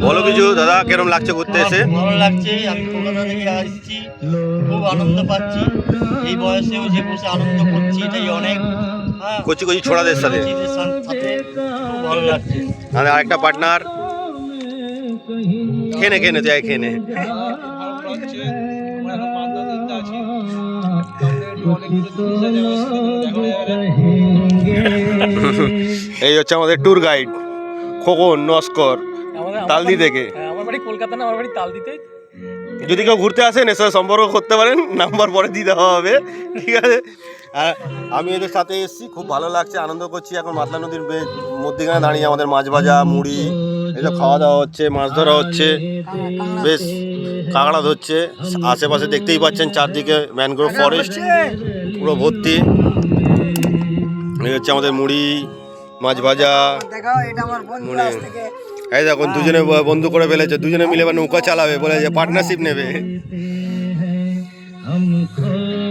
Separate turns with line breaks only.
বলো কিছু দাদা, কেরম লাগছে ঘুরতে এসে?
ভালো লাগছে, আমি কলকাতা থেকে আসছি, খুব আনন্দ পাচ্ছি। এই বয়সেও যে বসে আনন্দ করছি এটাই অনেক।
কচি কচি ছোড়াদের সাথে
খুব ভালো লাগছে।
আর আরেকটা পার্টনার খেনে খেনে তুই খেনে এই হচ্ছে আমাদের ট্যুর গাইড খোকন নস্কর, তালদি থেকে।
আমার বাড়ি কলকাতা না, আমার বাড়ি তালদিতে।
যদি কেউ ঘুরতে আসেন এর সাথে সম্পর্ক করতে পারেন, নাম্বার পরে দিয়ে দেওয়া হবে, ঠিক আছে? আর আমি এদের সাথে এসেছি, খুব ভালো লাগছে, আনন্দ করছি। এখন মাতলা নদীর মধ্যিখানে দাঁড়িয়ে আমাদের মাছ ভাজা মুড়ি এসব খাওয়া দাওয়া হচ্ছে, মাছ ধরা হচ্ছে, বেশ কাঁকড়া ধরছে। আশেপাশে দেখতেই পাচ্ছেন চারদিকে ম্যানগ্রোভ ফরেস্ট পুরো ভর্তি। এই হচ্ছে আমাদের মুড়ি মাছ ভাজা মুড়ি। এই দেখুন দুজনে বন্ধু করে ফেলেছে, দুজনে মিলে নৌকা চালাবে বলে যে পার্টনারশিপ নেবে।